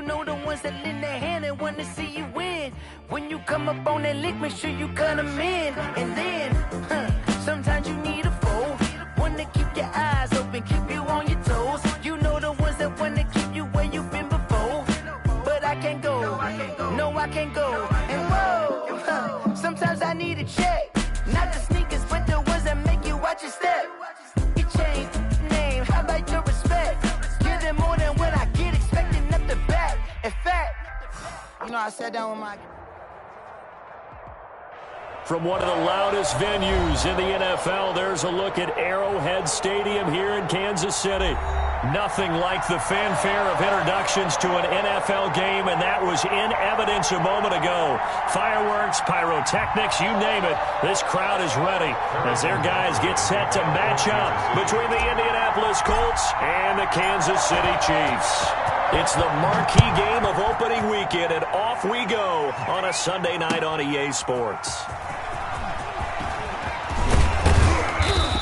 know the ones that lend their hand and want to see you win. When you come up on that lick, make sure you cut them in. And then, sometimes you need a foe. One to keep your eyes open, keep you on your toes. You know the ones that want to keep you where you've been before. But I can't go, no, I can't go. And whoa, sometimes I need a check. Not the sneakers, but the ones that make you watch your step. You changed the name, how about your respect? Give them more than what I get, expecting up the back. In fact, you know, I sat down with my... From one of the loudest venues in the NFL, there's a look at Arrowhead Stadium here in Kansas City. Nothing like the fanfare of introductions to an NFL game, and that was in evidence a moment ago. Fireworks, pyrotechnics, you name it. This crowd is ready as their guys get set to match up between the Indianapolis Colts and the Kansas City Chiefs. It's the marquee game of opening weekend, and off we go on a Sunday night on EA Sports.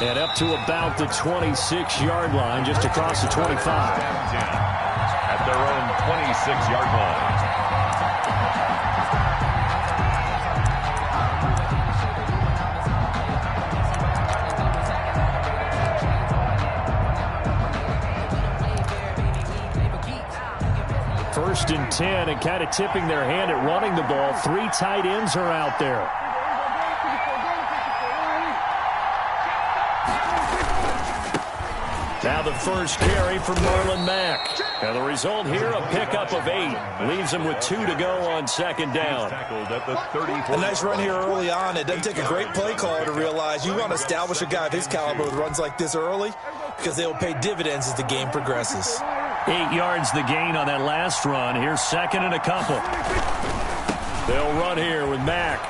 And up to about the 26-yard line, just across the 25. At their own 26-yard line. First and 10, and kind of tipping their hand at running the ball. 3 tight ends are out there. Now the first carry for Marlon Mack. And the result here, a pickup of 8. Leaves him with 2 to go on second down. A nice run here early on. It doesn't take a great play caller to realize you want to establish a guy of his caliber with runs like this early because they will pay dividends as the game progresses. 8 yards the gain on that last run. Here's second and a couple. They'll run here with Mack.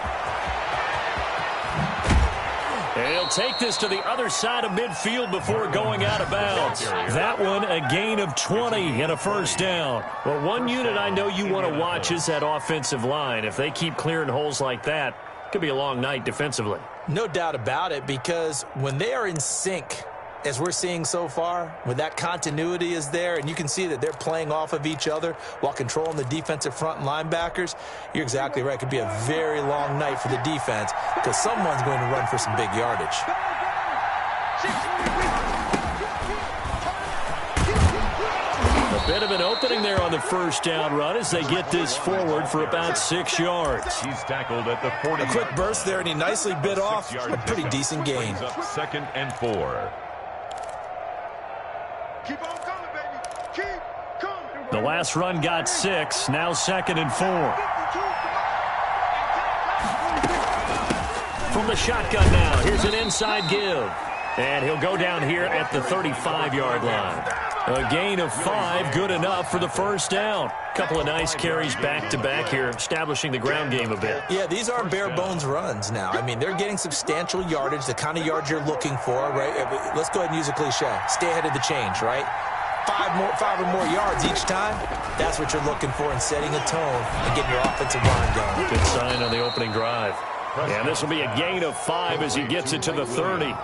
And he'll take this to the other side of midfield before going out of bounds. That one, a gain of 20 and a first down. Well, one unit I know you want to watch is that offensive line. If they keep clearing holes like that, it could be a long night defensively. No doubt about it, because when they are in sync, as we're seeing so far, when that continuity is there, and you can see that they're playing off of each other while controlling the defensive front and linebackers, you're exactly right. It could be a very long night for the defense because someone's going to run for some big yardage. A bit of an opening there on the first down run as they get this forward for about 6 yards. He's tackled at the 40. A quick burst there, and he nicely bit off a pretty decent gain. Second and 4. Keep on coming, baby. Keep coming. The last run got 6. Now second and 4. From the shotgun now, here's an inside give. And he'll go down here at the 35-yard line. A gain of 5, good enough for the first down. Couple of nice carries back-to-back here, establishing the ground game a bit. Yeah, these are bare-bones runs now. I mean, they're getting substantial yardage, the kind of yards you're looking for, right? Let's go ahead and use a cliche. Stay ahead of the change, right? 5 or more yards each time. That's what you're looking for in setting a tone and getting your offensive line going. Good sign on the opening drive. And this will be a gain of 5 as he gets it to the 30.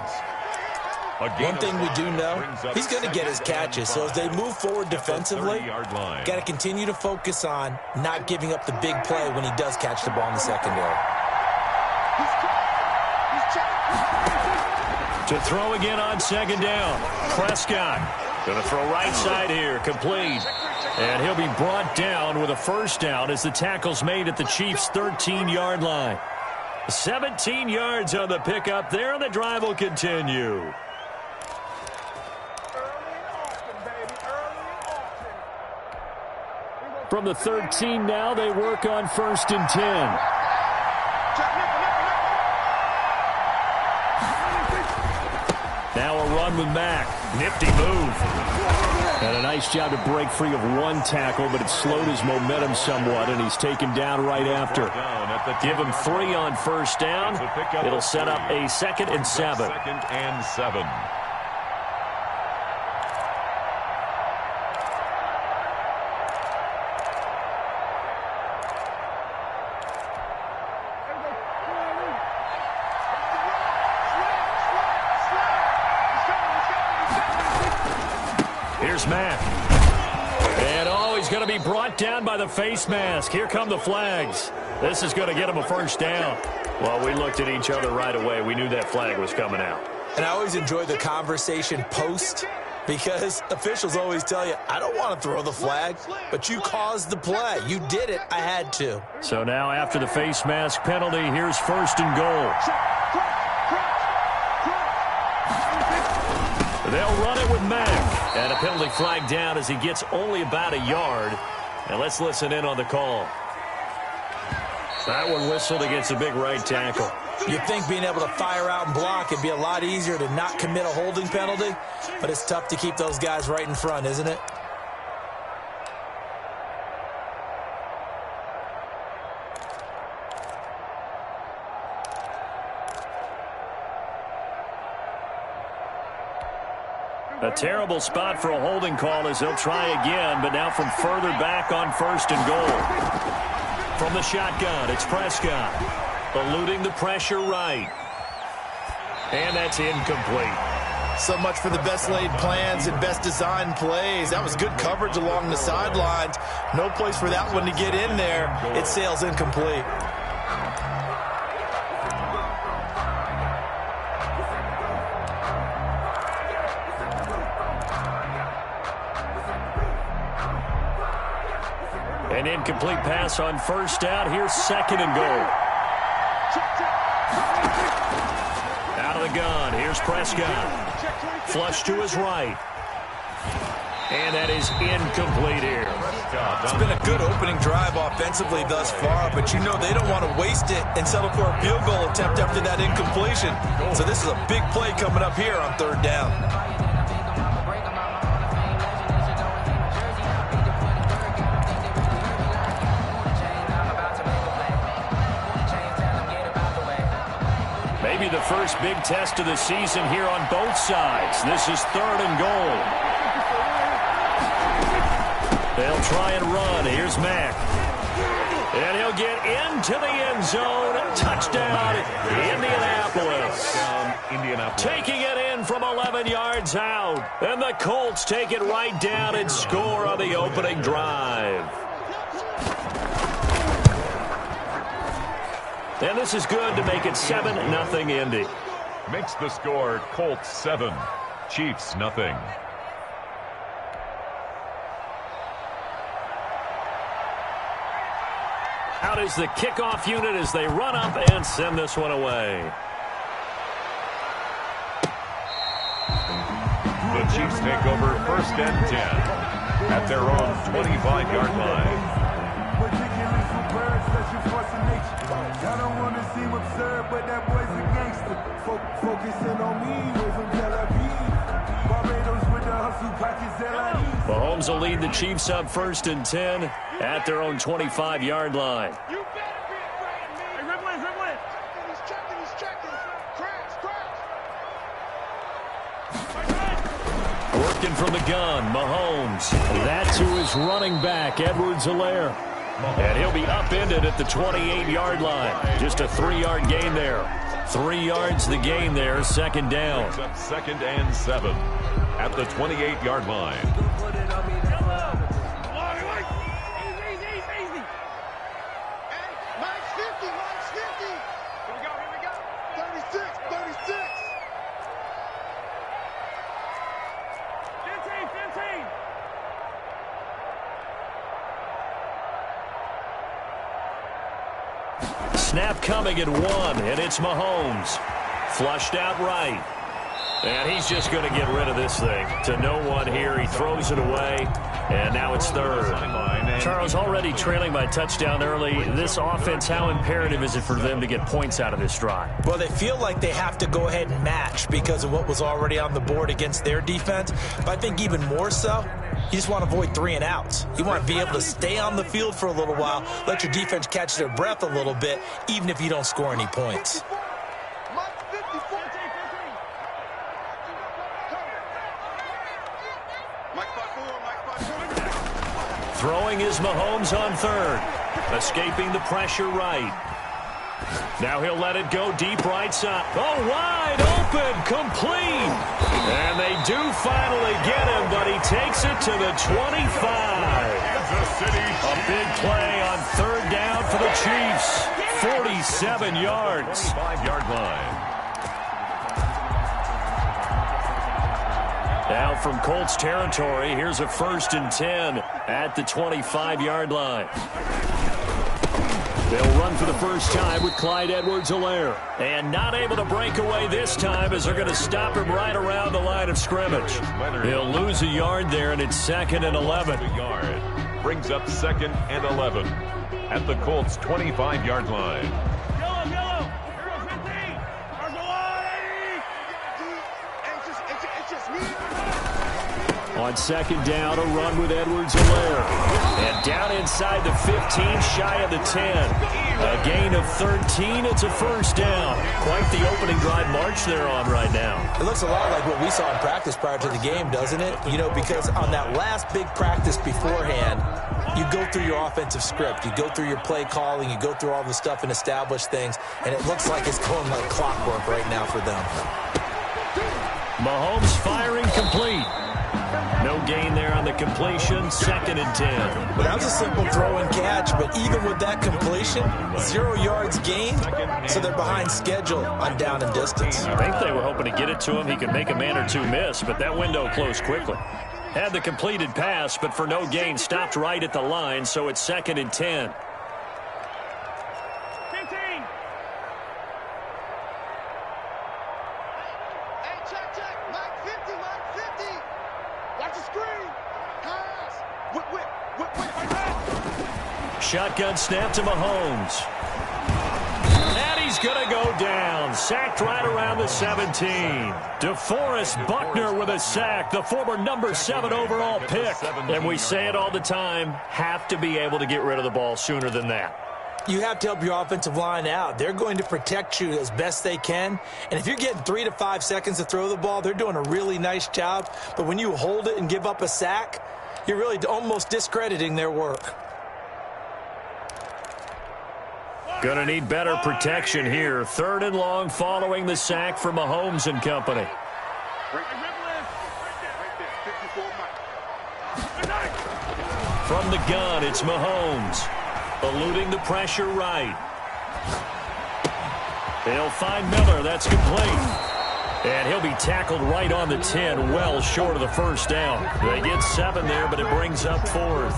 One thing we do know, he's going to get his catches. So as they move forward defensively, got to continue to focus on not giving up the big play when he does catch the ball in the secondary. To throw again on second down. Prescott going to throw right side here, complete. And he'll be brought down with a first down as the tackle's made at the Chiefs' 13-yard line. 17 yards on the pickup there, and the drive will continue. From the 13 now, they work on first and 10. Now a run with Mack. Nifty move. And a nice job to break free of one tackle, but it slowed his momentum somewhat, and he's taken down right after. Give him 3 on first down. It'll set up a 2nd and 7. 2nd and 7. Here's Mack. And oh, he's going to be brought down by the face mask. Here come the flags. This is going to get him a first down. Well, we looked at each other right away. We knew that flag was coming out. And I always enjoy the conversation post, because officials always tell you, I don't want to throw the flag, but you caused the play. You did it. I had to. So now after the face mask penalty, here's 1st and goal. They'll run it with Mack. And a penalty flag down as he gets only about a yard. And let's listen in on the call. That one whistled against a big right tackle. You'd think being able to fire out and block it'd be a lot easier to not commit a holding penalty, but it's tough to keep those guys right in front, isn't it? A terrible spot for a holding call as they'll try again, but now from further back on 1st and goal. From the shotgun, it's Prescott. Eluding the pressure right. And that's incomplete. So much for the best laid plans and best designed plays. That was good coverage along the sidelines. No place for that one to get in there. It sails incomplete. An incomplete pass on 1st down. Here's 2nd and goal. Out of the gun. Here's Prescott. Flush to his right. And that is incomplete here. It's been a good opening drive offensively thus far, but you know they don't want to waste it and settle for a field goal attempt after that incompletion. So this is a big play coming up here on 3rd down. Maybe the first big test of the season here on both sides. This is 3rd and goal. They'll try and run. Here's Mack. And he'll get into the end zone. Touchdown, Indianapolis. Taking it in from 11 yards out. And the Colts take it right down and score on the opening drive. And this is good to make it 7-0 Indy. Makes the score Colts 7, Chiefs nothing. Out is the kickoff unit as they run up and send this one away. The Chiefs take over 1st and 10 at their own 25-yard line. I don't want to seem absurd, but that boy's a gangster. Focusing on me, way from Tel Aviv. Barbados with the hustle, pockets LID. Mahomes will lead the Chiefs up 1st and 10 at their own 25-yard line. You better be afraid of me. Hey, Rimlin. He's checking. Crash. Working from the gun, Mahomes. That's who is running back, Edwards-Helaire. And he'll be upended at the 28-yard line. Just a 3-yard gain there. 3 yards the gain there, 2nd down. 2nd and 7 at the 28-yard line. Easy. Hey, Mike's 50. Here we go. 36. 15. Snap coming at 1, and it's Mahomes. Flushed out right. And he's just going to get rid of this thing. To no one here. He throws it away, and now it's 3rd. Charles, already trailing by touchdown early. This offense, how imperative is it for them to get points out of this drive? Well, they feel like they have to go ahead and match because of what was already on the board against their defense. But I think even more so, you just want to avoid 3 and outs. You want to be able to stay on the field for a little while, let your defense catch their breath a little bit, even if you don't score any points. Throwing is Mahomes on 3rd. Escaping the pressure right. Now he'll let it go deep right side. Oh, wide open, complete. And they do finally get him, but he takes it to the 25. A big play on third down for the Chiefs. 47 yards. 5-yard line. Now from Colts territory, here's a 1st and 10 at the 25-yard line. They'll run for the first time with Clyde Edwards-Helaire. And not able to break away this time as they're going to stop him right around the line of scrimmage. He'll lose a yard there, and it's 2nd and 11. A yard. Brings up 2nd and 11 at the Colts' 25-yard line. On 2nd down, a run with Edwards-Helaire. And down inside the 15, shy of the 10. A gain of 13. It's a 1st down. Quite the opening drive march they're on right now. It looks a lot like what we saw in practice prior to the game, doesn't it? You know, because on that last big practice beforehand, you go through your offensive script. You go through your play calling. You go through all the stuff and establish things. And it looks like it's going like clockwork right now for them. Mahomes firing complete. No gain there on the completion. 2nd and 10. Well, that was a simple throw and catch, but even with that completion, 0 yards gained, so they're behind schedule on down and distance. I think they were hoping to get it to him. He could make a man or two miss, but that window closed quickly. Had the completed pass, but for no gain, stopped right at the line, so it's 2nd and 10. Shotgun snap to Mahomes. And he's going to go down. Sacked right around the 17. DeForest Buckner with a sack, the former number 7 overall pick. And we say it all the time, have to be able to get rid of the ball sooner than that. You have to help your offensive line out. They're going to protect you as best they can. And if you're getting 3 to 5 seconds to throw the ball, they're doing a really nice job. But when you hold it and give up a sack, you're really almost discrediting their work. Gonna need better protection here. 3rd and long following the sack for Mahomes and company. From the gun, it's Mahomes. Eluding the pressure right. They'll find Miller. That's complete. And he'll be tackled right on the 10, well short of the 1st down. They get 7 there, but it brings up 4th.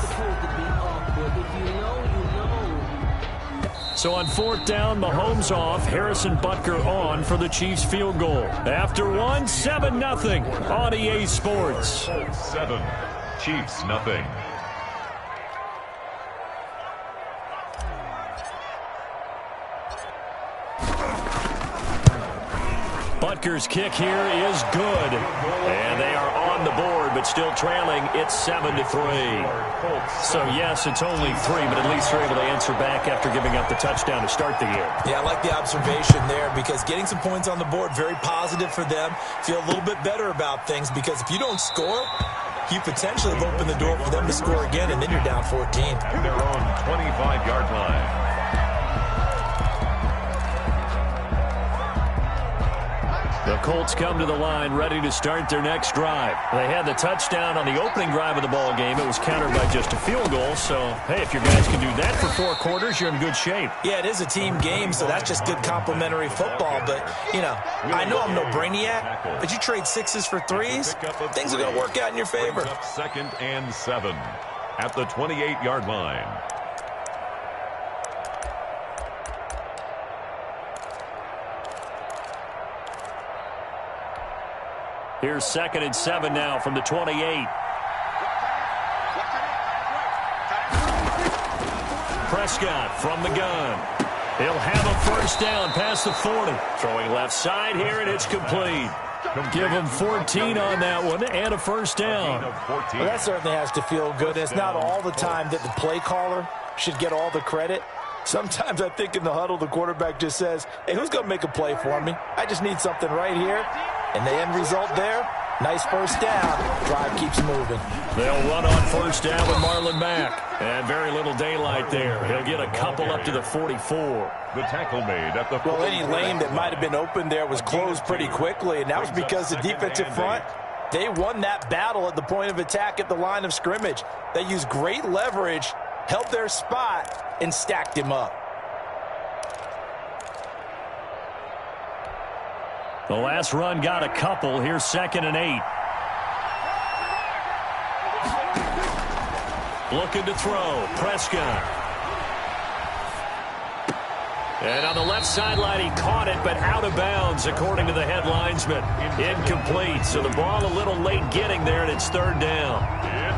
So on 4th down, Mahomes off, Harrison Butker on for the Chiefs field goal. After 1, 7-0 on EA Sports. 7, Chiefs nothing. Butker's kick here is good. And they are on the board, but still trailing. It's 7-3. So, yes, it's only 3, but at least they're able to answer back after giving up the touchdown to start the year. Yeah, I like the observation there because getting some points on the board, very positive for them. Feel a little bit better about things because if you don't score, you potentially have opened the door for them to score again, and then you're down 14. At their own 25-yard line. The Colts come to the line ready to start their next drive. They had the touchdown on the opening drive of the ball game. It was countered by just a field goal. So, hey, if your guys can do that for 4 quarters, you're in good shape. Yeah, it is a team game, so that's just good complimentary football. But, you know, I know I'm no brainiac, but you trade 6s for 3s, things are going to work out in your favor. 2nd and 7 at the 28-yard line. Here's 2nd and 7 now from the 28. Prescott from the gun. He'll have a 1st down past the 40. Throwing left side here, and it's complete. Give him 14 on that one and a 1st down. Well, that certainly has to feel good. It's not all the time that the play caller should get all the credit. Sometimes I think in the huddle, the quarterback just says, hey, who's going to make a play for me? I just need something right here. And the end result there, nice 1st down. Drive keeps moving. They'll run on 1st down with Marlon Mack. And very little daylight there. He'll get a couple up to the 44. The tackle made at the 44. Well, any lane that might have been open there was closed pretty quickly, and that was because the defensive front They won that battle at the point of attack at the line of scrimmage. They used great leverage, held their spot, and stacked him up. The last run got a couple. Here's 2nd and 8. Looking to throw. Prescott. And on the left sideline, he caught it, but out of bounds, according to the head linesman. Incomplete. So the ball a little late getting there, and it's 3rd down.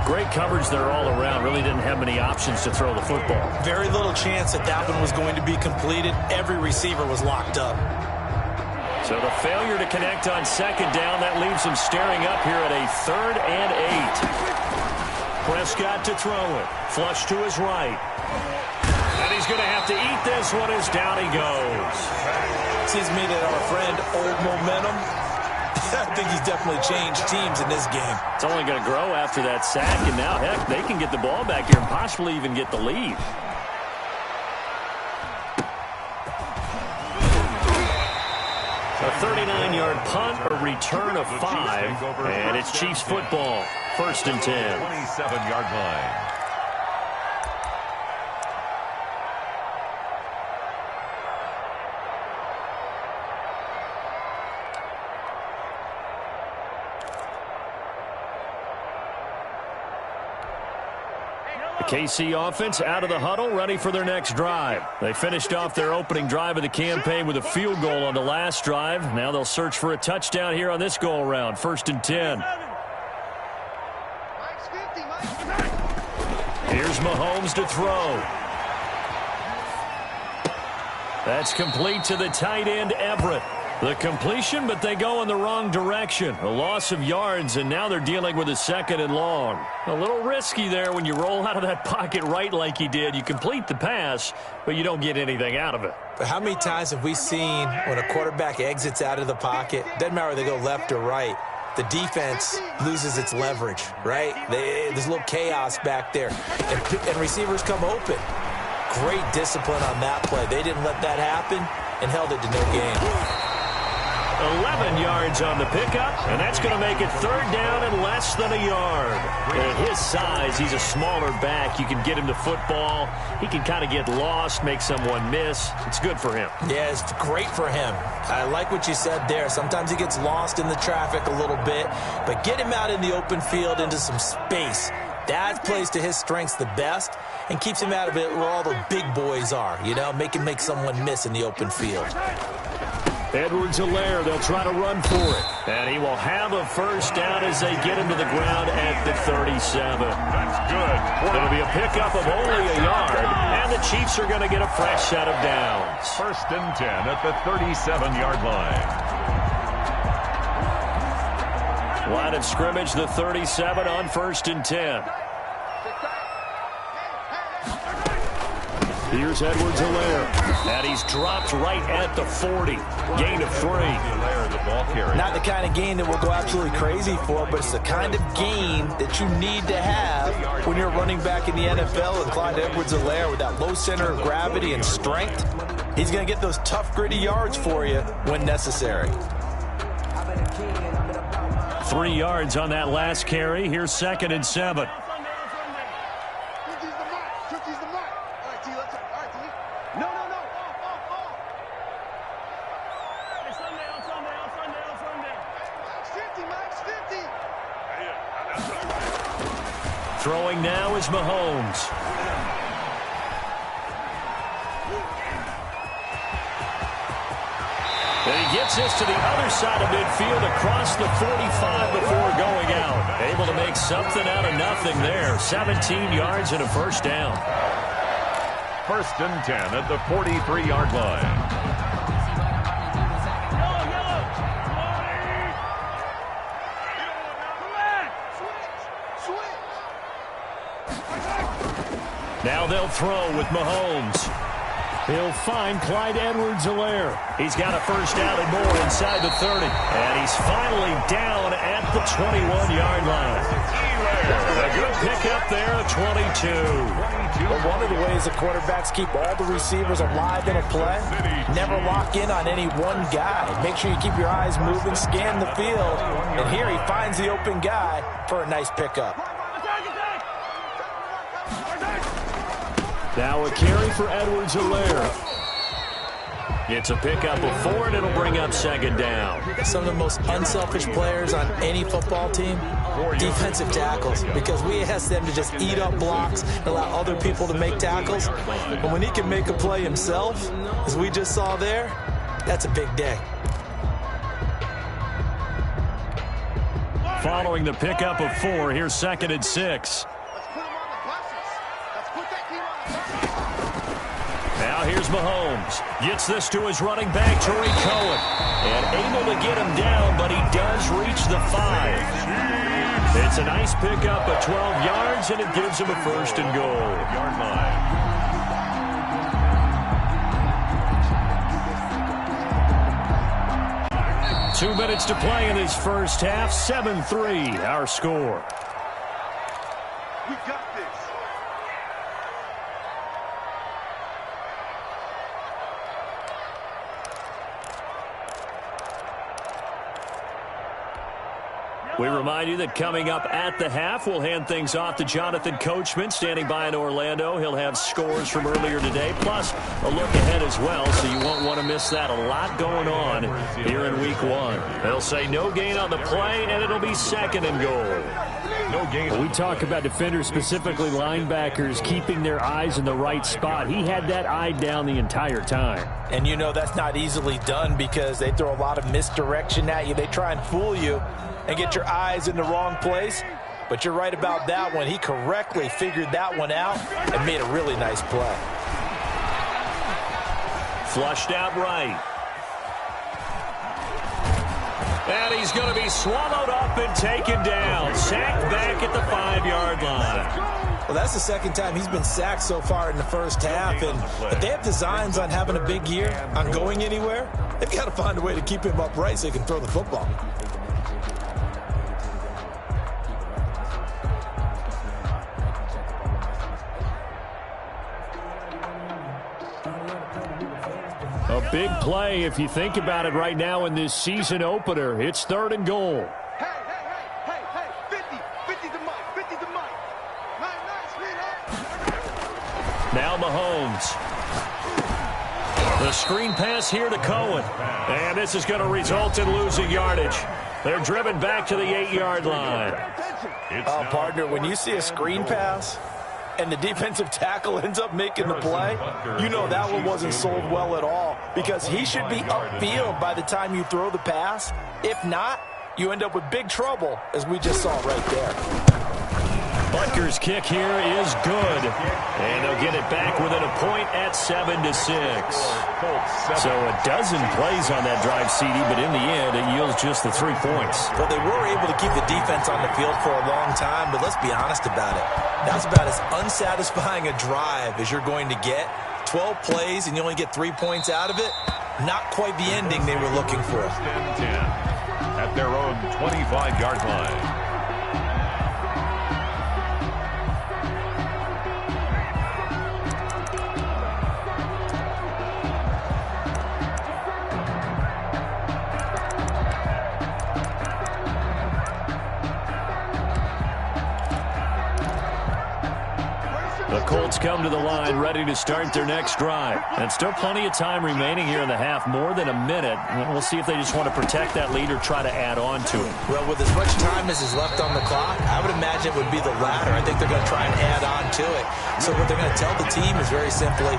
Great coverage there all around. Really didn't have many options to throw the football. Very little chance that that one was going to be completed. Every receiver was locked up. So the failure to connect on 2nd down, that leaves him staring up here at a 3rd and 8. Prescott to throw it. Flush to his right. And he's going to have to eat this one as down he goes. Seems to me that our friend Old Momentum, I think he's definitely changed teams in this game. It's only going to grow after that sack, and now, heck, they can get the ball back here and possibly even get the lead. A 39-yard punt, a return of 5, and it's Chiefs football. 1st and 10. 27-yard line. The KC offense out of the huddle, ready for their next drive. They finished off their opening drive of the campaign with a field goal on the last drive. Now they'll search for a touchdown here on this go-around. 1st and 10. Here's Mahomes to throw. That's complete to the tight end, Everett. The completion, but they go in the wrong direction. A loss of yards, and now they're dealing with a 2nd and long. A little risky there when you roll out of that pocket right like he did. You complete the pass, but you don't get anything out of it. But how many times have we seen when a quarterback exits out of the pocket, doesn't matter whether they go left or right, the defense loses its leverage, right? There's a little chaos back there, and receivers come open. Great discipline on that play. They didn't let that happen and held it to no gain. 11 yards on the pickup, and that's going to make it 3rd down and less than a yard. At his size, he's a smaller back. You can get him to football. He can kind of get lost, make someone miss. It's good for him. Yeah, it's great for him. I like what you said there. Sometimes he gets lost in the traffic a little bit, but get him out in the open field into some space. That plays to his strengths the best and keeps him out of it where all the big boys are, you know, make him make someone miss in the open field. Edwards-Helaire, they'll try to run for it. And he will have a 1st down as they get him to the ground at the 37. That's good. It'll be a pickup of only a yard, and the Chiefs are going to get a fresh set of downs. 1st and 10 at the 37-yard line. Line of scrimmage, the 37 on 1st and 10. Here's Edwards-Helaire, and he's dropped right at the 40. Gain of 3. Not the kind of gain that we'll go absolutely crazy for, but it's the kind of gain that you need to have when you're running back in the NFL. And Clyde Edwards-Helaire, with that low center of gravity and strength, he's going to get those tough, gritty yards for you when necessary. 3 yards on that last carry. Here's 2nd and 7. Throwing now is Mahomes. And he gets this to the other side of midfield across the 45 before going out. Able to make something out of nothing there. 17 yards and a 1st down. 1st and 10 at the 43-yard line. Now they'll throw with Mahomes. He'll find Clyde Edwards-Helaire. He's got a 1st down and more inside the 30. And he's finally down at the 21-yard line. A good pickup there, 22. But one of the ways the quarterbacks keep all the receivers alive in a play, never lock in on any one guy. Make sure you keep your eyes moving, scan the field, and here he finds the open guy for a nice pickup. Now a carry for Edwards-Helaire. It's a pickup of 4, and it'll bring up second down. Some of the most unselfish players on any football team, defensive tackles, because we ask them to just eat up blocks and allow other people to make tackles. But when he can make a play himself, as we just saw there, that's a big day. Following the pickup of 4, here's 2nd and 6. Now here's Mahomes. Gets this to his running back, Tariq Cohen. And able to get him down, but he does reach the 5. It's a nice pickup of 12 yards, and it gives him a 1st and goal. Yard line. 2 minutes to play in his first half. 7-3, our score. We got this. We remind you that coming up at the half, we'll hand things off to Jonathan Coachman, standing by in Orlando. He'll have scores from earlier today, plus a look ahead as well, so you won't want to miss that. A lot going on here in Week 1. They'll say no gain on the play, and it'll be 2nd and goal. No gain. We talk about defenders, specifically linebackers, keeping their eyes in the right spot. He had that eye down the entire time. And you know that's not easily done because they throw a lot of misdirection at you. They try and fool you and get your eyes in the wrong place. But you're right about that one. He correctly figured that one out and made a really nice play. Flushed out right. And he's going to be swallowed up and taken down. Sacked back at the 5-yard line. Well, that's the 2nd time he's been sacked so far in the first half. And if they have designs on having a big year, on going anywhere, they've got to find a way to keep him upright so he can throw the football. A big play if you think about it right now in this season opener. It's 3rd and goal. Hey, 50 to Mike, 50 to Mike. Now Mahomes. The screen pass here to Cohen. And this is going to result in losing yardage. They're driven back to the 8-yard line. Partner, when you see a screen pass and the defensive tackle ends up making the play, you know that one wasn't sold well at all because he should be upfield by the time you throw the pass. If not, you end up with big trouble, as we just saw right there. Butker's kick here is good. And they'll get it back within a point at 7-6. So a dozen plays on that drive, CD, but in the end, it yields just the 3 points. Well, they were able to keep the defense on the field for a long time, but let's be honest about it. That's about as unsatisfying a drive as you're going to get. 12 plays and you only get 3 points out of it. Not quite the ending they were looking for. 10 at their own 25-yard line. Colts come to the line ready to start their next drive. And still plenty of time remaining here in the half, more than a minute. We'll see if they just want to protect that lead or try to add on to it. Well, with as much time as is left on the clock, I would imagine it would be the latter. I think they're going to try and add on to it. So what they're going to tell the team is very simply,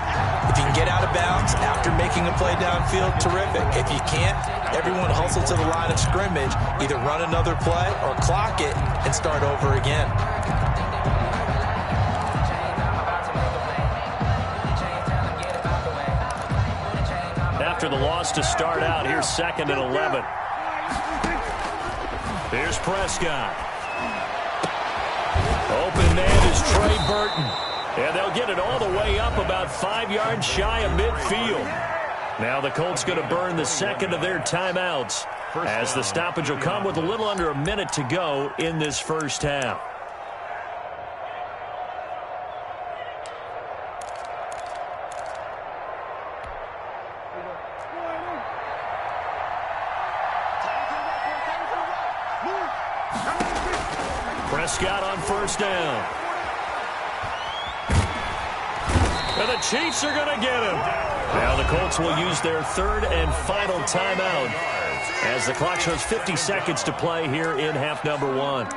if you can get out of bounds after making a play downfield, terrific. If you can't, everyone hustle to the line of scrimmage, either run another play or clock it and start over again. After the loss to start out, here's 2nd and 11. Here's Prescott. Open man is Trey Burton. And they'll get it all the way up about 5 yards shy of midfield. Now the Colts going to burn the 2nd of their timeouts as the stoppage will come with a little under a minute to go in this first half. Prescott on first down. And the Chiefs are going to get him. Now the Colts will use their third and final timeout as the clock shows 50 seconds to play here in half number 1.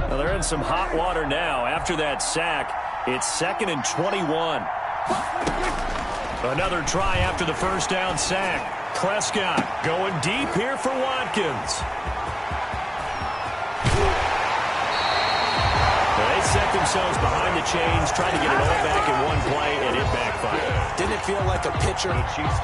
Well, they're in some hot water now. After that sack, it's 2nd and 21. Another try after the first down sack. Prescott going deep here for Watkins. They set themselves behind the chains, trying to get it all back in one play, and it backfired. Didn't it feel like a pitcher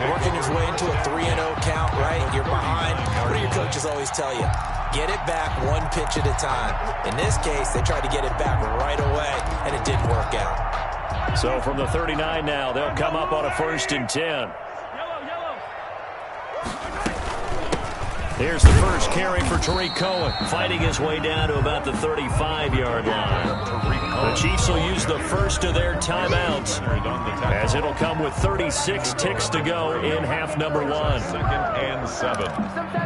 working his way into a 3-0 count, right? You're behind. What do your coaches always tell you? Get it back one pitch at a time. In this case, they tried to get it back right away, and it didn't work out. So from the 39 now, they'll come up on a 1st and 10. Here's the first carry for Tariq Cohen, fighting his way down to about the 35-yard line. The Chiefs will use the first of their timeouts, as it'll come with 36 ticks to go in half number 1. 2nd and 7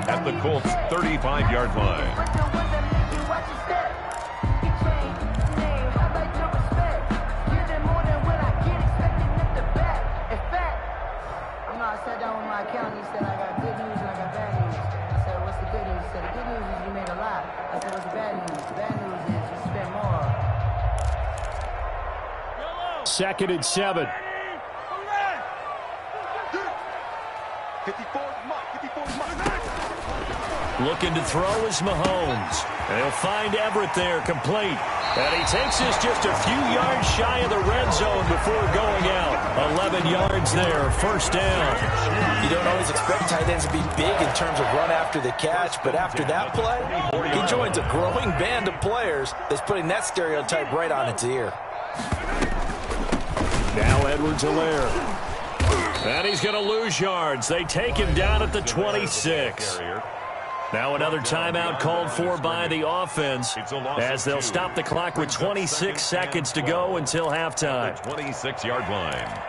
at the Colts' 35-yard line. Second and 7. 54 Looking to throw is Mahomes. They'll find Everett there, complete. And he takes this just a few yards shy of the red zone before going out. 11 yards there, first down. You don't always expect tight ends to be big in terms of run after the catch, but after that play, he joins a growing band of players that's putting that stereotype right on its ear. Now Edwards-Helaire. And he's going to lose yards. They take him down at the 26. Now another timeout called for by the offense, as they'll stop the clock with 26 seconds to go until halftime. 26-yard line.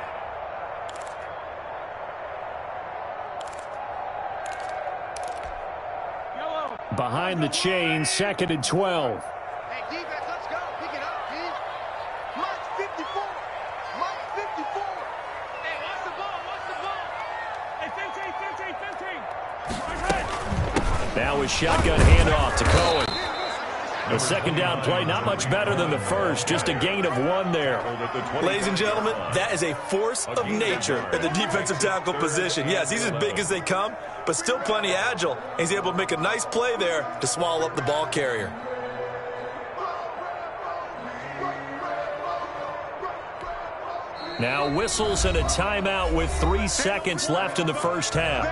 Behind the chain, 2nd and 12. Hey, defense, let's go. Pick it up, dude. Mark 54. Mark 54. Hey, watch the ball. Watch the ball. Hey, 15. Now a shotgun handoff to Cohen. The second down play, not much better than the first. Just a gain of 1 there. Ladies and gentlemen, that is a force of nature at the defensive tackle position. Yes, he's as big as they come, but still plenty agile. He's able to make a nice play there to swallow up the ball carrier. Now whistles and a timeout with 3 seconds left in the first half.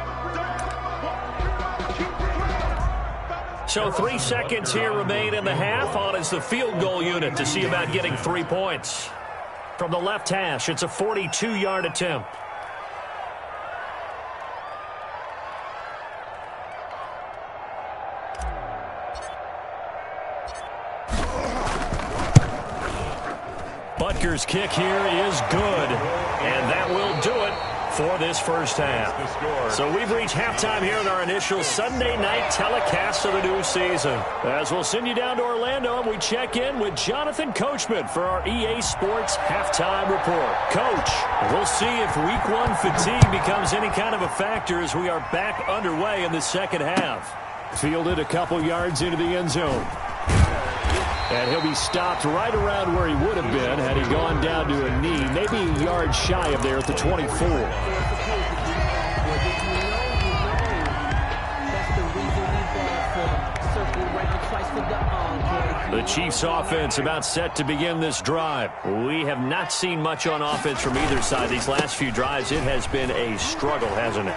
So 3 seconds here remain in the half. On is the field goal unit to see about getting 3 points. From the left hash, it's a 42-yard attempt. Butker's kick here is good, and that will do it for this first half. So we've reached halftime here in our initial Sunday night telecast of the new season. As we'll send you down to Orlando, and we check in with Jonathan Coachman for our EA Sports halftime report. Coach, we'll see if week 1 fatigue becomes any kind of a factor as we are back underway in the second half. Fielded a couple yards into the end zone. And he'll be stopped right around where he would have been had he gone down to a knee, maybe a yard shy of there at the 24. The Chiefs offense about set to begin this drive. We have not seen much on offense from either side. These last few drives, it has been a struggle, hasn't it?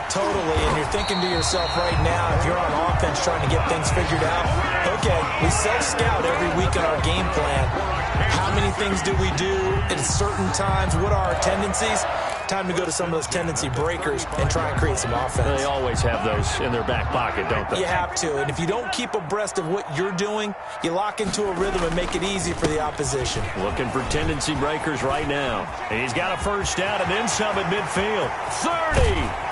Totally, and you're thinking to yourself right now, if you're on offense trying to get things figured out, okay, we self-scout every week in our game plan. How many things do we do at certain times? What are our tendencies? time to go to some of those tendency breakers and try and create some offense. They always have those in their back pocket, don't they? You have to, and if you don't keep abreast of what you're doing, you lock into a rhythm and make it easy for the opposition. Looking for tendency breakers right now. He's got a first down and then some at midfield. 30!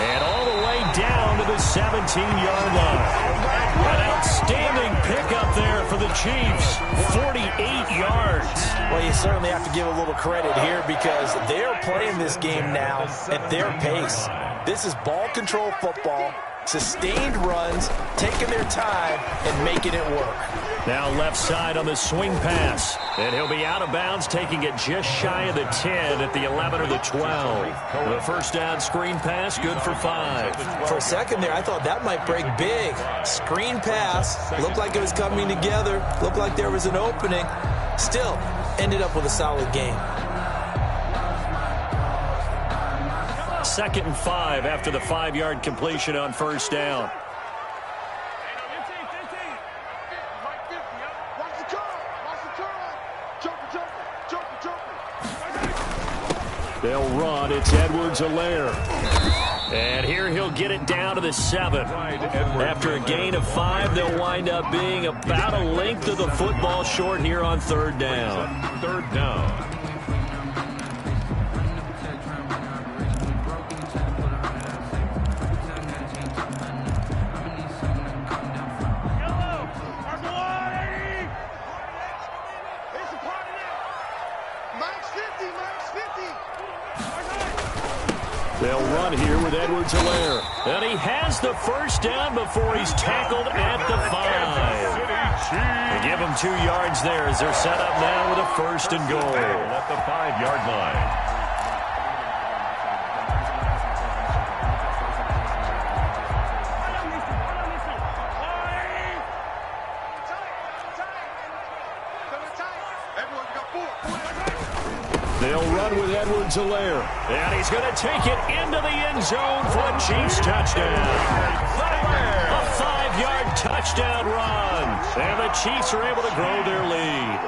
And all the way down to the 17-yard line. An outstanding pickup there for the Chiefs. 48 yards. Well, you certainly have to give a little credit here because they're playing this game now at their pace. This is ball control football, sustained runs, taking their time and making it work. Now left side on the swing pass. And he'll be out of bounds, taking it just shy of the 10 at the 11 or the 12. The first down screen pass, good for 5. For a second there, I thought that might break big. Screen pass, looked like it was coming together, looked like there was an opening. Still, ended up with a solid game. 2nd and 5 after the 5-yard completion on first down. They'll run. It's Edwards-Helaire. And here he'll get it down to the 7. After a gain of 5, they'll wind up being about a length of the football short here on 3rd down. 3rd down. They'll run here with Edwards-Helaire. And he has the first down before he's tackled at the 5. They give him 2 yards there as they're set up now with a 1st and goal. At the 5-yard line. They'll run with Edwards-Helaire. And he's going to take it into the end zone for a Chiefs touchdown. A 5-yard touchdown run. And the Chiefs are able to grow their lead.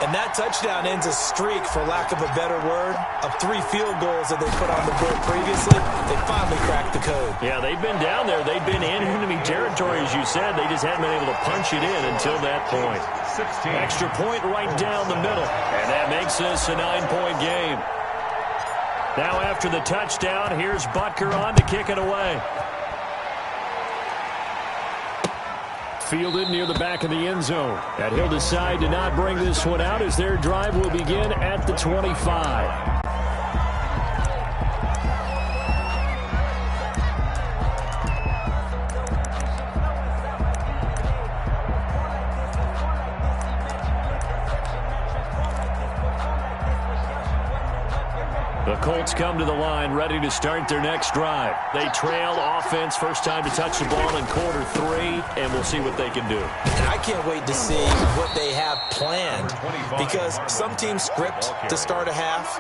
And that touchdown ends a streak, for lack of a better word, of 3 field goals that they put on the board previously. They finally cracked the code. Yeah, they've been down there. They've been in enemy territory, as you said. They just hadn't been able to punch it in until that point. 16. Extra point right down the middle. And that makes this a 9-point game. Now after the touchdown, here's Butker on to kick it away. Fielded near the back of the end zone. And he'll decide to not bring this one out as their drive will begin at the 25. The Colts come to the line ready to start their next drive. They trail offense, first time to touch the ball in quarter 3, and we'll see what they can do. And I can't wait to see what they have planned, because some teams script to start a half.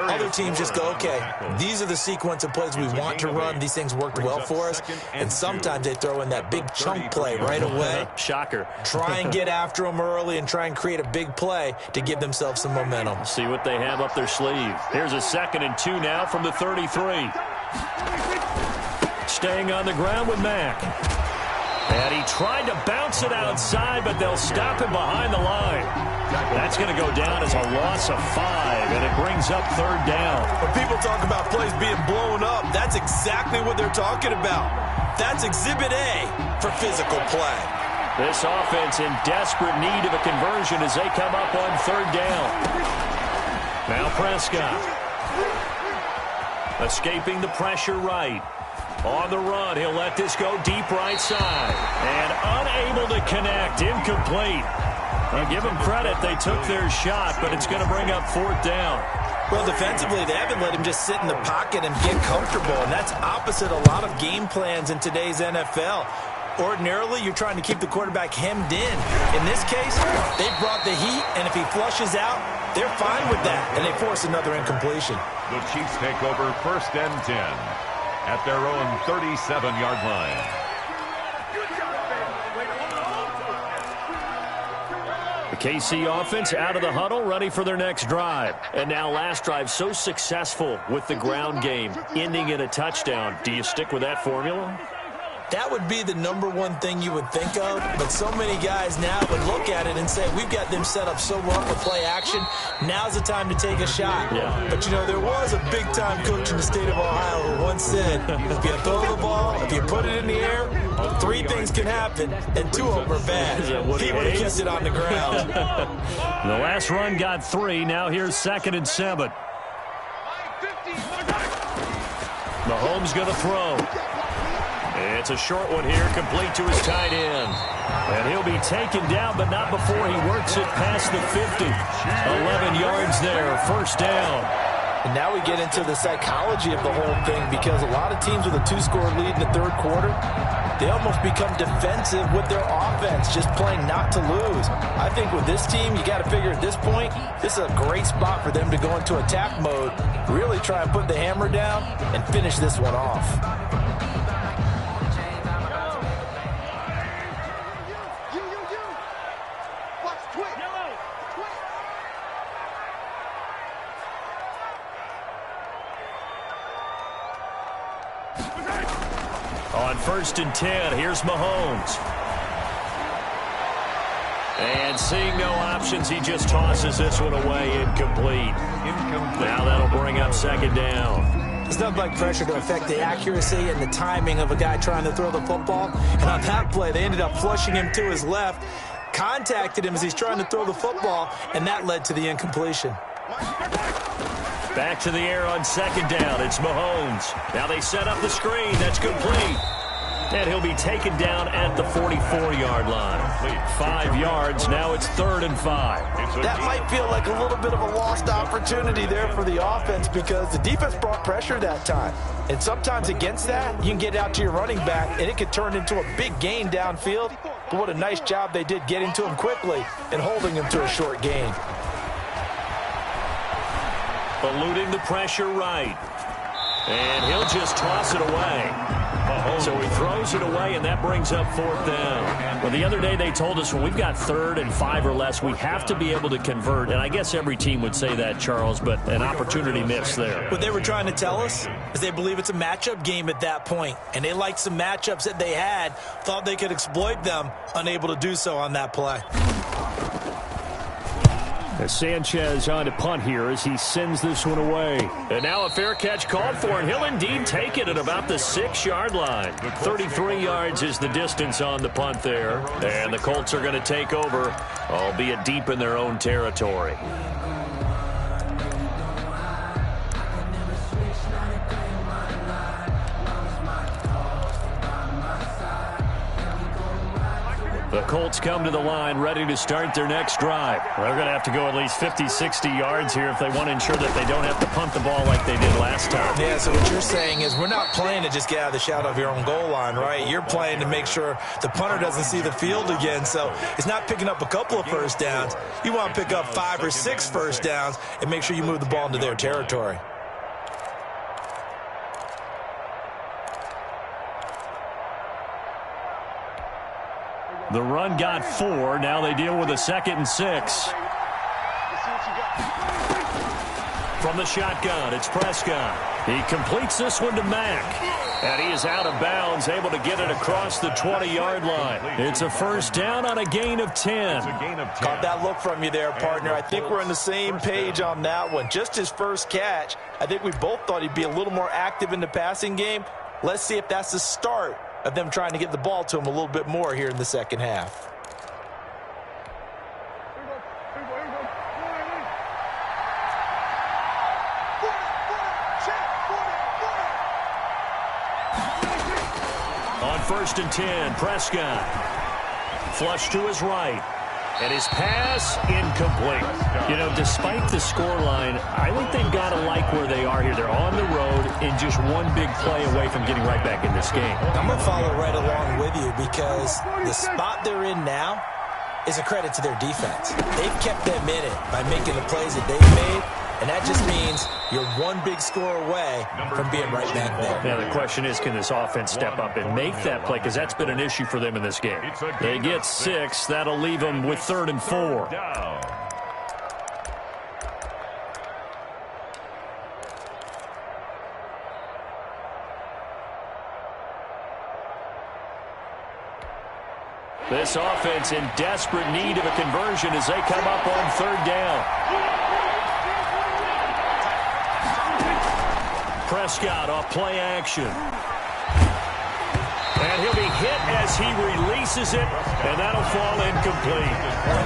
Other teams just go, okay, these are the sequence of plays we want to run. These things worked well for us. And sometimes they throw in that big chunk play right away. Shocker. Try and get after them early and try and create a big play to give themselves some momentum. See what they have up their sleeve. Here's a 2nd and 2 now from the 33. Staying on the ground with Mack. And he tried to bounce it outside, but they'll stop him behind the line. That's going to go down as a loss of 5, and it brings up 3rd down. When people talk about plays being blown up, that's exactly what they're talking about. That's Exhibit A for physical play. This offense in desperate need of a conversion as they come up on 3rd down. Now Prescott. Escaping the pressure right. On the run, he'll let this go deep right side. And unable to connect, incomplete. I'll give them credit, they took their shot, but it's going to bring up 4th down. Well, defensively, they haven't let him just sit in the pocket and get comfortable, and that's opposite a lot of game plans in today's NFL. Ordinarily, you're trying to keep the quarterback hemmed in. In this case, they brought the heat, and if he flushes out, they're fine with that, and they force another incompletion. The Chiefs take over 1st and 10 at their own 37-yard line. KC offense out of the huddle, ready for their next drive. And now last drive so successful with the ground game, ending in a touchdown. Do you stick with that formula? That would be the number one thing you would think of, but so many guys now would look at it and say, we've got them set up so well for play action, now's the time to take a shot. Yeah. But, you know, there was a big-time coach in the state of Ohio who once said, if you throw the ball, if you put it in the air, 3 things can happen, and 2 of them are bad. He would have kept it on the ground. The last run got 3. Now here's 2nd and 7. Mahomes going to throw. It's a short one here, complete to his tight end. And he'll be taken down, but not before he works it past the 50. 11 yards there, first down. And now we get into the psychology of the whole thing, because a lot of teams with a 2-score lead in the third quarter, they almost become defensive with their offense, just playing not to lose. I think with this team, you got to figure at this point, this is a great spot for them to go into attack mode, really try and put the hammer down and finish this one off. On 1st and 10, here's Mahomes. And seeing no options, he just tosses this one away, incomplete. Now that'll bring up 2nd down. It's nothing like pressure to affect the accuracy and the timing of a guy trying to throw the football. And on that play, they ended up flushing him to his left, contacted him as he's trying to throw the football, and that led to the incompletion. Back to the air on 2nd down. It's Mahomes. Now they set up the screen. That's complete. And he'll be taken down at the 44-yard line. 5 yards. Now it's 3rd and 5. That might feel like a little bit of a lost opportunity there for the offense, because the defense brought pressure that time. And sometimes against that, you can get out to your running back, and it could turn into a big gain downfield. But what a nice job they did getting to him quickly and holding him to a short gain. Eluding the pressure right. And he'll just toss it away. So he throws it away, and that brings up 4th down. Well, the other day they told us when we've got 3rd and 5 or less, we have to be able to convert. And I guess every team would say that, Charles, but an opportunity missed there. What they were trying to tell us is they believe it's a matchup game at that point. And they liked some matchups that they had, thought they could exploit them, unable to do so on that play. As Sanchez on to punt here as he sends this one away. And now a fair catch called for, and he'll indeed take it at about the 6-yard line. 33 yards is the distance on the punt there. And the Colts are going to take over, albeit deep in their own territory. The Colts come to the line ready to start their next drive. They're going to have to go at least 50, 60 yards here if they want to ensure that they don't have to punt the ball like they did last time. Yeah, so what you're saying is we're not playing to just get out of the shadow of your own goal line, right? You're playing to make sure the punter doesn't see the field again. So it's not picking up a couple of first downs. You want to pick up 5 or 6 first downs and make sure you move the ball into their territory. The run got 4. Now they deal with a 2nd and 6. From the shotgun, it's Prescott. He completes this one to Mack. And he is out of bounds, able to get it across the 20-yard line. It's a first down on a gain of 10. Caught that look from you there, partner. I think we're on the same page on that one. Just his first catch. I think we both thought he'd be a little more active in the passing game. Let's see if that's the start of them trying to get the ball to him a little bit more here in the second half. On 1st and 10, Prescott. Flush to his right. And his pass, incomplete. You know, despite the scoreline, I think they've got to like where they are here. They're on the road and just one big play away from getting right back in this game. I'm going to follow right along with you because the spot they're in now is a credit to their defense. They've kept them in it by making the plays that they've made. and that just means you're one big score away from being right back there. Now, the question is, can this offense step up and make that play? Because that's been an issue for them in this game. They get 6. That'll leave them with 3rd and 4. This offense in desperate need of a conversion as they come up on 3rd down. Prescott off play action. And he'll be hit as he releases it, and that'll fall incomplete.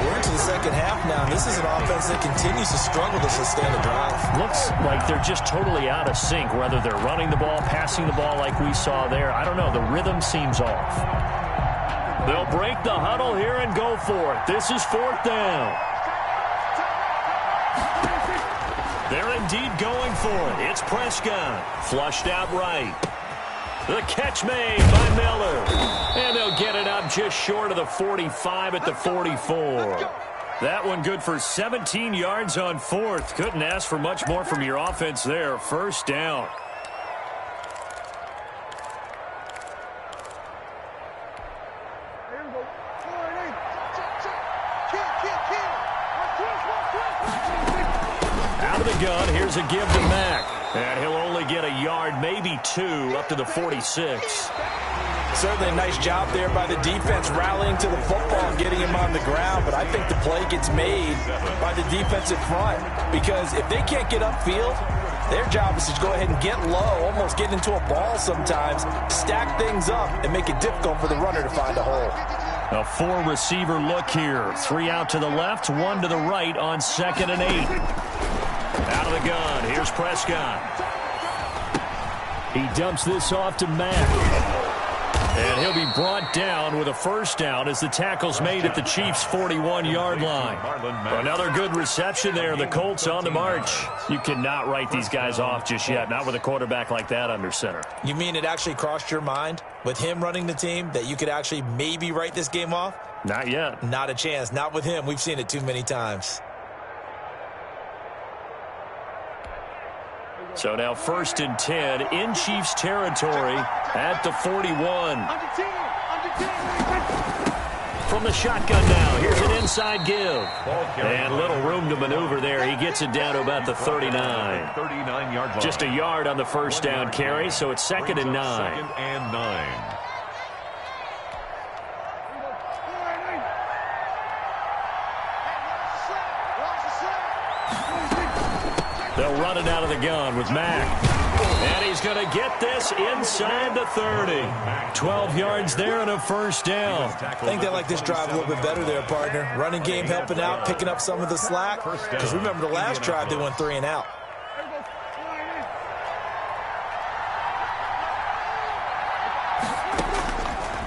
We're into the second half now. This is an offense that continues to struggle to sustain a drive. Looks like they're just totally out of sync, whether they're running the ball, passing the ball like we saw there. I don't know. The rhythm seems off. They'll break the huddle here and go for it. This is 4th down. They're indeed going for it. It's Prescott. Flushed out right. The catch made by Miller. And they'll get it up just short of the 45 at the 44. That one good for 17 yards on 4th. Couldn't ask for much more from your offense there. 1st down. Gun. Here's a give to Mack. And he'll only get a yard, maybe 2, up to the 46. Certainly a nice job there by the defense rallying to the football and getting him on the ground. But I think the play gets made by the defensive front. Because if they can't get upfield, their job is to go ahead and get low, almost get into a ball sometimes, stack things up, and make it difficult for the runner to find a hole. A 4-receiver look here. 3 out to the left, 1 to the right on 2nd and 8. Out of the gun, here's Prescott. He dumps this off to Mack. And he'll be brought down with a 1st down as the tackle's made at the Chiefs' 41-yard line. Another good reception there. The Colts on the march. You cannot write these guys off just yet, not with a quarterback like that under center. You mean it actually crossed your mind with him running the team that you could actually maybe write this game off? Not yet. Not a chance. Not with him. We've seen it too many times. So now 1st and 10 in Chiefs territory at the 41. From the shotgun now, here's an inside give. And little room to maneuver there. He gets it down to about the 39. Just a yard on the 1st down carry, so it's 2nd and 9. 2nd and 9. They'll run it out of the gun with Mack. And he's going to get this inside the 30. 12 yards there and a 1st down. I think they like this drive a little bit better there, partner. Running game helping out, picking up some of the slack. Because remember the last drive, they went 3 and out.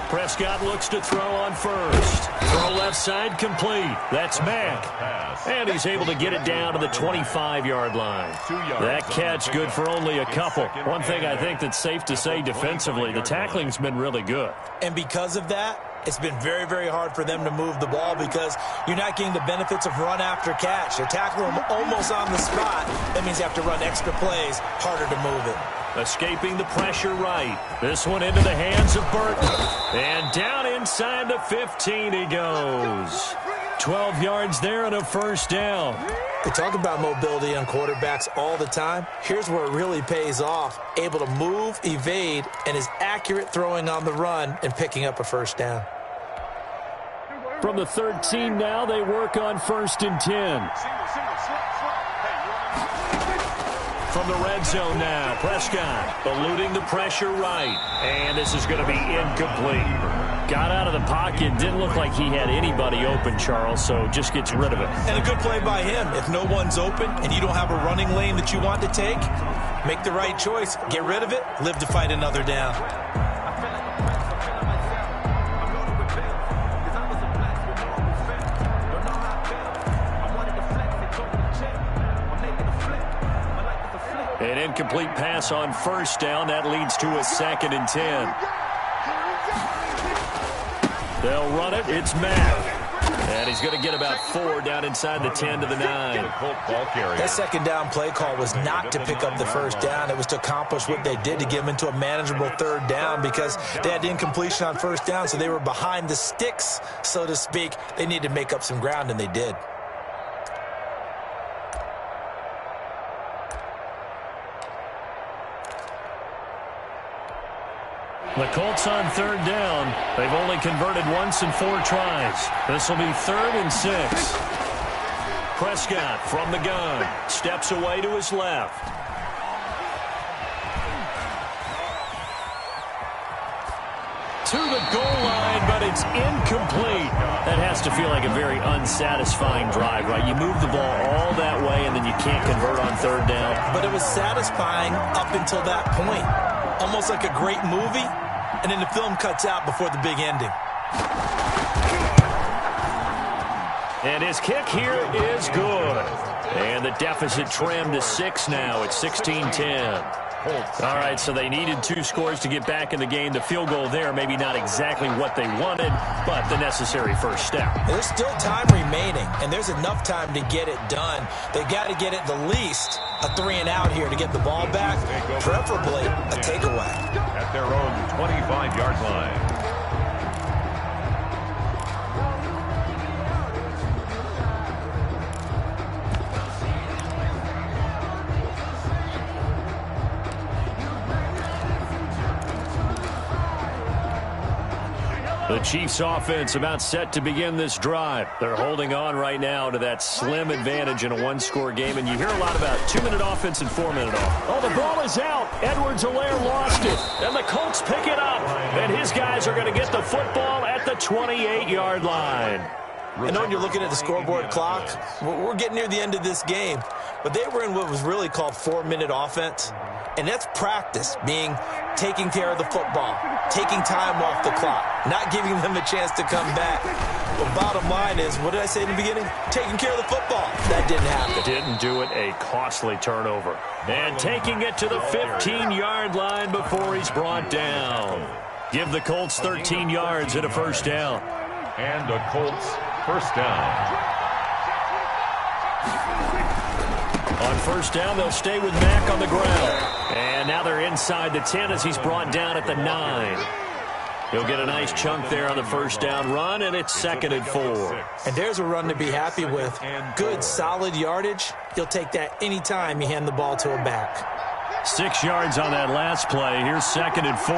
Prescott looks to throw on 1st. Throw left side complete. That's Mack. And he's able to get it down to the 25-yard line. That catch good for only a couple. One thing I think that's safe to say defensively, the tackling's been really good. And because of that, it's been very, very hard for them to move the ball because you're not getting the benefits of run after catch. They're tackling them almost on the spot. That means you have to run extra plays, harder to move it. Escaping the pressure right. This one into the hands of Burton. And down inside the 15 he goes. 12 yards there and a 1st down. We talk about mobility on quarterbacks all the time. Here's where it really pays off. Able to move, evade, and is accurate throwing on the run and picking up a 1st down. From the 13 now, they work on 1st and 10. From the red zone now, Prescott eluding the pressure right. And this is going to be incomplete. Got out of the pocket, didn't look like he had anybody open, Charles, so just gets rid of it. And a good play by him. If no one's open and you don't have a running lane that you want to take, make the right choice, get rid of it, live to fight another down. An incomplete pass on 1st down. That leads to a 2nd and 10. They'll run it. It's Mack. And he's going to get about 4 down inside the 10 to the 9. That second down play call was not to pick up the first down. It was to accomplish what they did, to get them into a manageable third down, because they had incompletion on first down, so they were behind the sticks, so to speak. They needed to make up some ground, and they did. The Colts on third down. They've only converted once in 4 tries. This will be 3rd and 6. Prescott from the gun. Steps away to his left. To the goal line, but it's incomplete. That has to feel like a very unsatisfying drive, right? You move the ball all that way, and then you can't convert on third down. But it was satisfying up until that point. Almost like a great movie, and then the film cuts out before the big ending. And his kick here is good. And the deficit trimmed to 6 now. It's 16-10. All right, so they needed 2 scores to get back in the game. The field goal there, maybe not exactly what they wanted, but the necessary first step. There's still time remaining, and there's enough time to get it done. They got to get at the least a 3-and-out here to get the ball back, preferably a takeaway. At their own 25-yard line. The Chiefs offense about set to begin this drive. They're holding on right now to that slim advantage in a 1-score game, and you hear a lot about 2-minute offense and 4-minute offense. Oh, the ball is out. Edwards-Helaire lost it, and the Colts pick it up, and his guys are going to get the football at the 28-yard line. I know when you're looking at the scoreboard clock, we're getting near the end of this game, but they were in what was really called 4-minute offense, and that's practice, being taking care of the football, taking time off the clock, not giving them a chance to come back. But bottom line is, what did I say in the beginning? Taking care of the football. That didn't happen. Didn't do it. A costly turnover. And taking it to the 15-yard line before he's brought down. Give the Colts 13 yards and a first down. And the Colts first down. On first down, they'll stay with Mack on the ground. And now they're inside the 10 as he's brought down at the 9. He'll get a nice chunk there on the first down run, and it's 2nd and 4. And there's a run to be happy with. Good, solid yardage. He'll take that anytime you hand the ball to a back. 6 yards on that last play. Here's 2nd and 4.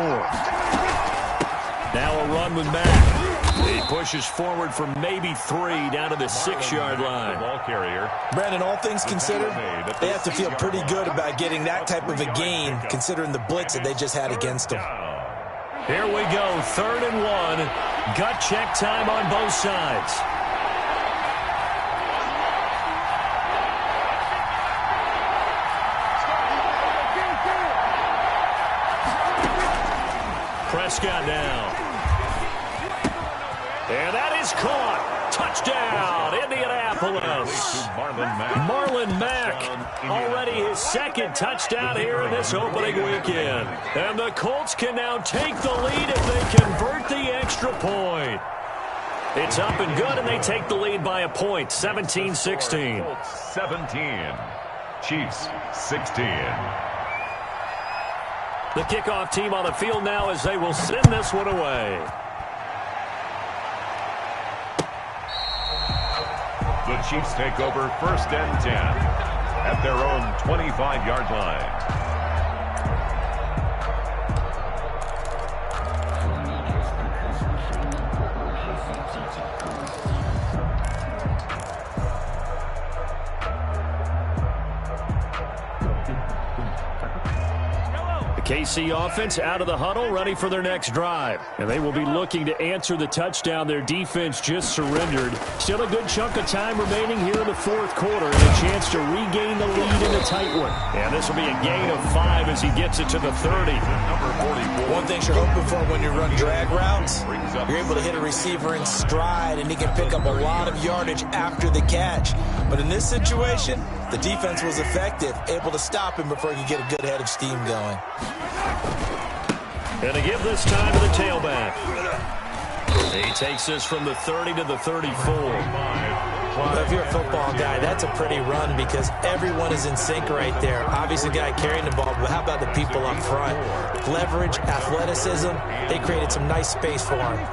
Now a run with Mack. He pushes forward for maybe 3 down to the 6-yard line. Ball carrier. Brandon, all things considered, they have to feel pretty good about getting that type of a gain, considering the blitz that they just had against them. Here we go, 3rd and 1. Gut check time on both sides. Prescott now. And that is caught. Touchdown, Indianapolis. Marlon Mack, already his 2nd touchdown here in this opening weekend. And the Colts can now take the lead if they convert the extra point. It's up and good, and they take the lead by a point, 17-16. Colts 17, Chiefs 16. The kickoff team on the field now as they will send this one away. The Chiefs take over 1st and 10 at their own 25-yard line. KC offense out of the huddle, ready for their next drive. And they will be looking to answer the touchdown their defense just surrendered. Still a good chunk of time remaining here in the 4th quarter, and a chance to regain the lead in a tight one. And this will be a gain of 5 as he gets it to the 30. One thing you're hoping for when you run drag routes, you're able to hit a receiver in stride, and he can pick up a lot of yardage after the catch. But in this situation, the defense was effective, able to stop him before he could get a good head of steam going. And to give this time to the tailback. He takes this from the 30 to the 34. Well, if you're a football guy, that's a pretty run because everyone is in sync right there. Obviously, the guy carrying the ball, but how about the people up front? Leverage, athleticism, they created some nice space for him.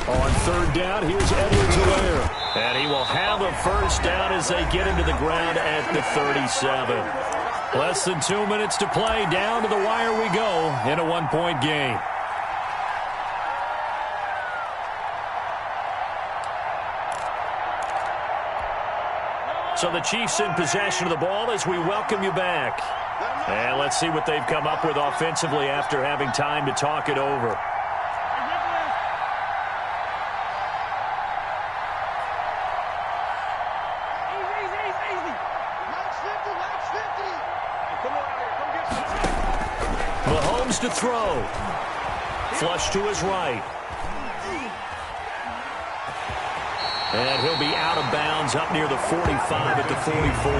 On third down, here's Edwards-Helaire. And he will have a first down as they get him to the ground at the 37. Less than 2 minutes to play. Down to the wire we go in a one-point game. So the Chiefs in possession of the ball as we welcome you back. And let's see what they've come up with offensively after having time to talk it over. Mahomes to throw. Flush to his right. And he'll be out of bounds up near the 45 at the 44.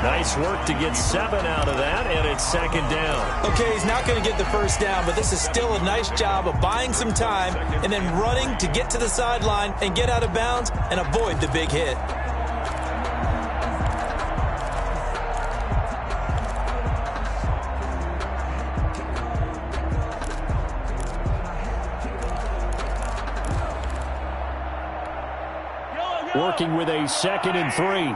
Nice work to get 7 out of that, and it's second down. Okay, he's not going to get the first down, but this is still a nice job of buying some time and then running to get to the sideline and get out of bounds and avoid the big hit. Working with a 2nd and 3.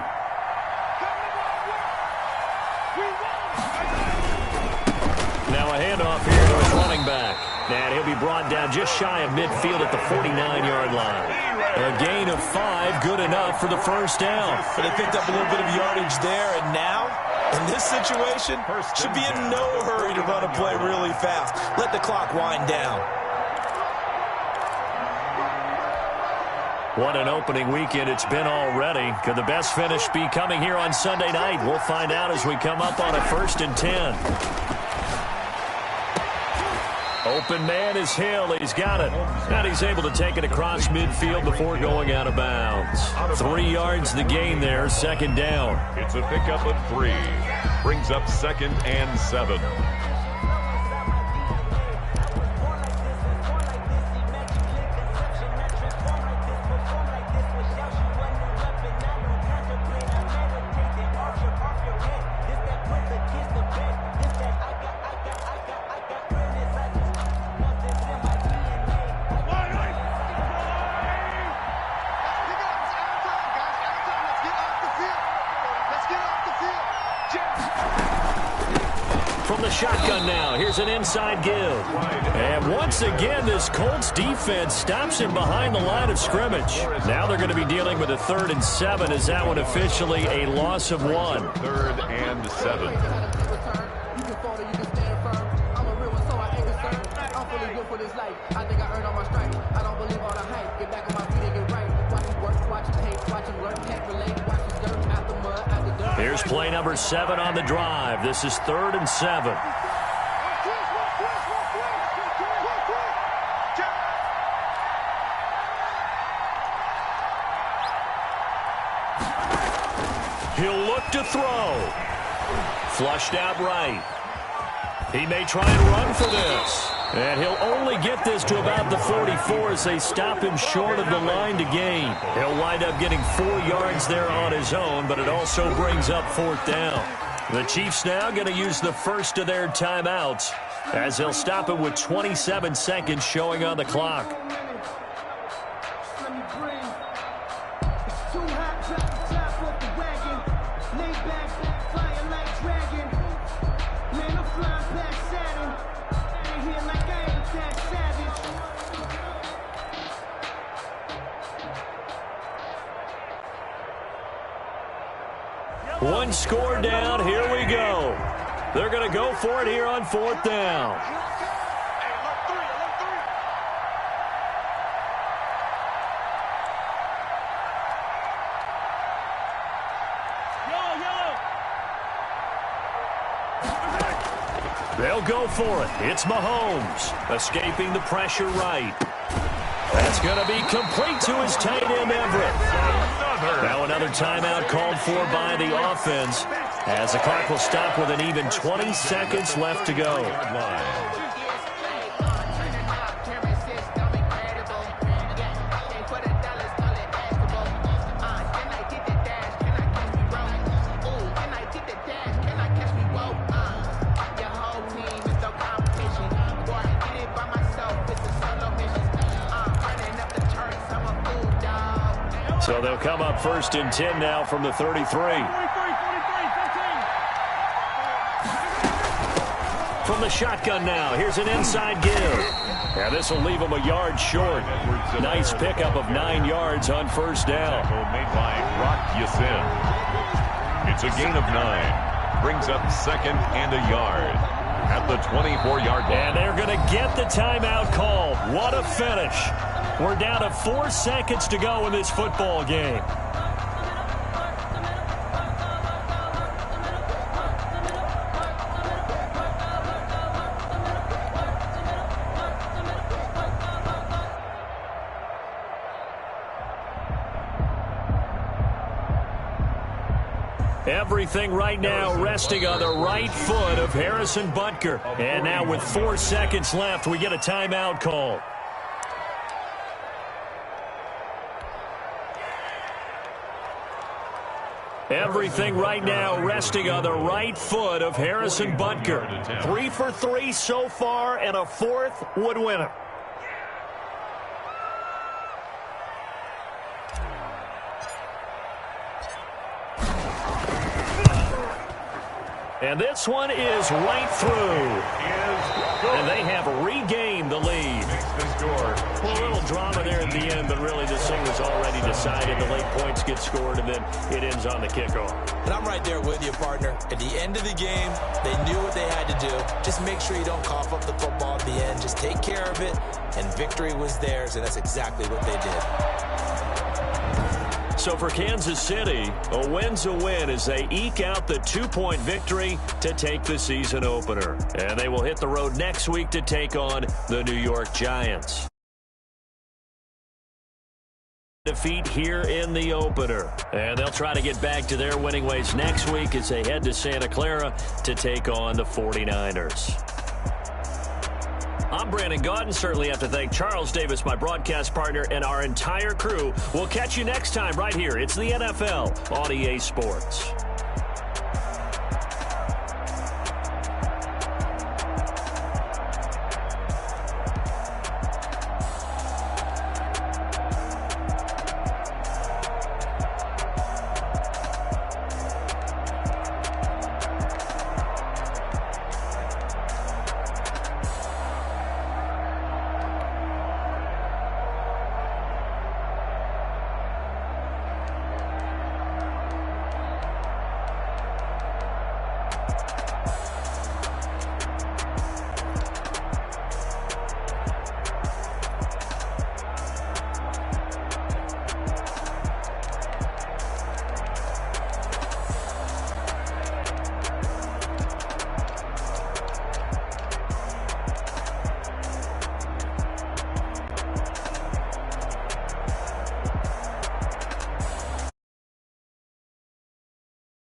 Now a handoff here to his running back. And he'll be brought down just shy of midfield at the 49-yard line. A gain of 5, good enough for the first down. But they picked up a little bit of yardage there, and now, in this situation, should be in no hurry to run a play really fast. Let the clock wind down. What an opening weekend it's been already. Could the best finish be coming here on Sunday night? We'll find out as we come up on a 1st and 10. Open man is Hill. He's got it. And he's able to take it across midfield before going out of bounds. 3 yards the gain there, 2nd down. It's a pickup of 3. Brings up 2nd and 7. From the shotgun now, here's an inside give. And once again, this Colts defense stops him behind the line of scrimmage. Now they're going to be dealing with a 3rd and 7. Is that one officially a loss of 1? 3rd and 7. Here's play number 7 on the drive. This is 3rd and 7. He'll look to throw. Flushed out right. He may try and run for this. And he'll only get this to about the 44 as they stop him short of the line to gain. He'll wind up getting 4 yards there on his own, but it also brings up 4th down. The Chiefs now going to use the first of their timeouts as they'll stop him with 27 seconds showing on the clock. One score down. Here we go. They're going to go for it here on 4th down. They'll go for it. It's Mahomes escaping the pressure right. That's going to be complete to his tight end, Everett. Now another timeout called for by the offense As the clock will stop with an even 20 seconds left to go. So they'll come up 1st and 10 now from the 33. From the shotgun now, here's an inside give. And this will leave him a yard short. Nice pickup of 9 yards on 1st down. Made by Brock Yasin. It's a gain of 9. Brings up 2nd and a yard at the 24-yard line. And they're going to get the timeout called. What a finish. We're down to 4 seconds to go in this football game. Everything right now resting on the right foot of Harrison Butker. And now with 4 seconds left, we get a timeout call. Everything right now resting on the right foot of Harrison Butker. 3 for 3 so far, and a 4th would win him. And this one is right through. And they have regained the lead. A little drama there at the end, but really this thing was already decided. The late points get scored, and then it ends on the kickoff. And I'm right there with you, partner. At the end of the game, they knew what they had to do. Just make sure you don't cough up the football at the end. Just take care of it, and victory was theirs, and that's exactly what they did. So for Kansas City, a win's a win as they eke out the 2-point victory to take the season opener. And they will hit the road next week to take on the New York Giants. Defeat here in the opener. And they'll try to get back to their winning ways next week as they head to Santa Clara to take on the 49ers. I'm Brandon Gaudin. Certainly have to thank Charles Davis, my broadcast partner, and our entire crew. We'll catch you next time right here. It's the NFL on EA Sports.